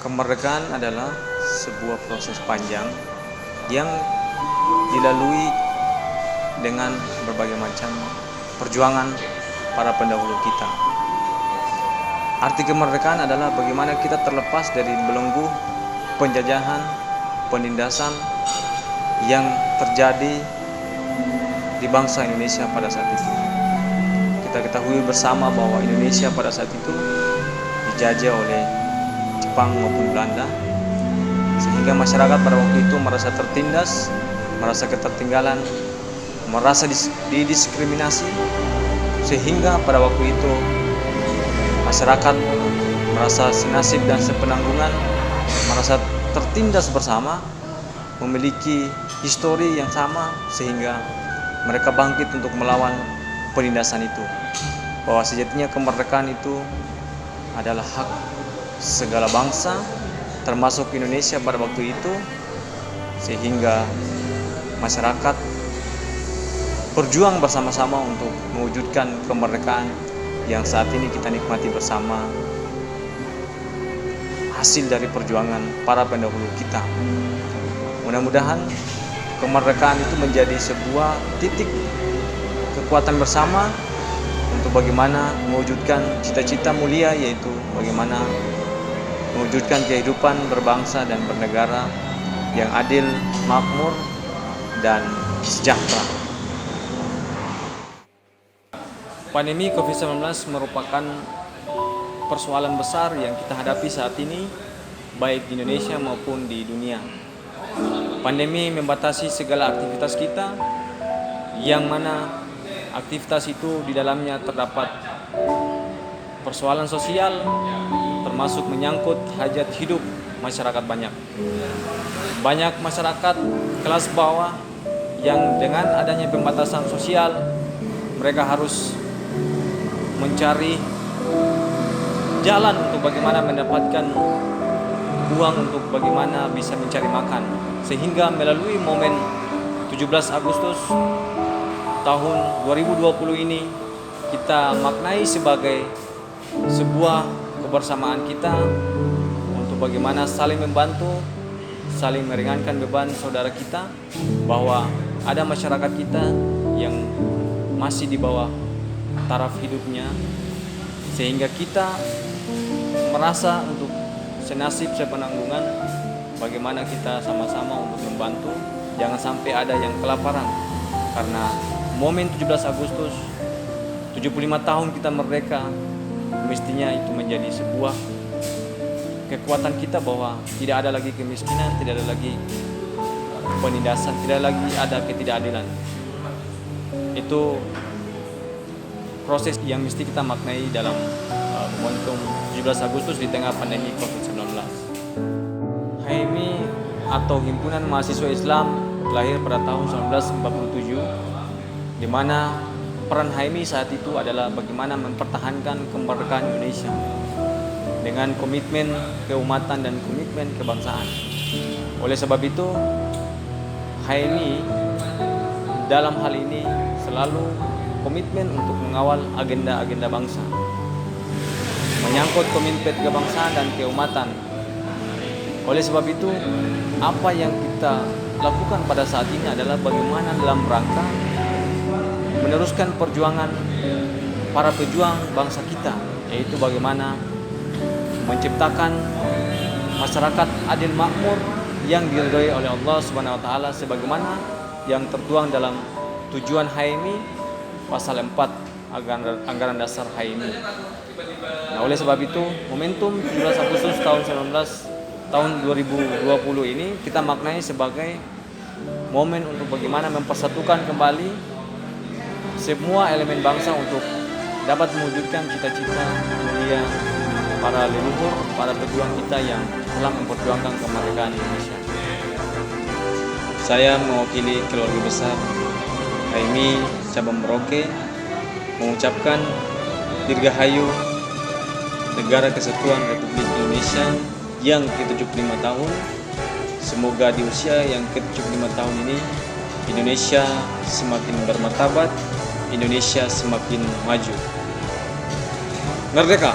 Kemerdekaan adalah sebuah proses panjang yang dilalui dengan berbagai macam perjuangan para pendahulu kita. Arti kemerdekaan adalah bagaimana kita terlepas dari belenggu penjajahan, penindasan yang terjadi di bangsa Indonesia pada saat itu. Kita ketahui bersama bahwa Indonesia pada saat itu dijajah oleh Jepang maupun Belanda, sehingga masyarakat pada waktu itu merasa tertindas, merasa ketertinggalan, merasa didiskriminasi, sehingga pada waktu itu masyarakat merasa senasib dan sepenanggungan, merasa tertindas bersama, memiliki histori yang sama, sehingga mereka bangkit untuk melawan penindasan itu. Bahwa sejatinya kemerdekaan itu adalah hak segala bangsa, termasuk Indonesia pada waktu itu, sehingga masyarakat berjuang bersama-sama untuk mewujudkan kemerdekaan yang saat ini kita nikmati bersama, hasil dari perjuangan para pendahulu kita. Mudah-mudahan kemerdekaan itu menjadi sebuah titik kekuatan bersama untuk bagaimana mewujudkan cita-cita mulia, yaitu bagaimana mewujudkan kehidupan berbangsa dan bernegara yang adil, makmur, dan sejahtera. Pandemi COVID-19 merupakan persoalan besar yang kita hadapi saat ini, baik di Indonesia maupun di dunia. Pandemi membatasi segala aktivitas kita, yang mana aktivitas itu di dalamnya terdapat persoalan sosial, termasuk menyangkut hajat hidup masyarakat banyak. Banyak masyarakat kelas bawah yang dengan adanya pembatasan sosial, mereka harus mencari jalan untuk bagaimana mendapatkan uang untuk bagaimana bisa mencari makan. Sehingga melalui momen 17 Agustus tahun 2020 ini, kita maknai sebagai sebuah kebersamaan kita untuk bagaimana saling membantu, saling meringankan beban saudara kita, bahwa ada masyarakat kita yang masih di bawah taraf hidupnya, sehingga kita merasa untuk senasib sepenanggungan, bagaimana kita sama-sama untuk membantu, jangan sampai ada yang kelaparan. Karena momen 17 Agustus 75 tahun kita merdeka, mestinya itu menjadi sebuah kekuatan kita bahwa tidak ada lagi kemiskinan, tidak ada lagi penindasan, tidak lagi ada ketidakadilan. Itu proses yang mesti kita maknai dalam momentum 17 Agustus di tengah pandemi COVID-19. HMI atau Himpunan Mahasiswa Islam lahir pada tahun 1947, di mana peran HMI saat itu adalah bagaimana mempertahankan kemerdekaan Indonesia dengan komitmen keumatan dan komitmen kebangsaan. Oleh sebab itu, HMI dalam hal ini selalu komitmen untuk mengawal agenda-agenda bangsa, menyangkut komitmen kebangsaan dan keumatan. Oleh sebab itu, apa yang kita lakukan pada saat ini adalah bagaimana dalam rangka meneruskan perjuangan para pejuang bangsa kita, yaitu bagaimana menciptakan masyarakat adil makmur yang diridhoi oleh Allah Subhanahu wa taala, sebagaimana yang tertuang dalam tujuan HMI pasal 4 anggaran dasar HMI. Nah, oleh sebab itu, momentum 17 Agustus tahun 2020 ini kita maknai sebagai momen untuk bagaimana mempersatukan kembali semua elemen bangsa untuk dapat mewujudkan cita-cita mulia para leluhur, para pejuang kita yang telah memperjuangkan kemerdekaan Indonesia. Saya mewakili keluarga besar HMI Cabang Merauke mengucapkan Dirgahayu Negara Kesatuan Republik Indonesia yang ke-75 tahun. Semoga di usia yang ke-75 tahun ini Indonesia semakin bermartabat, Indonesia semakin maju. Merdeka!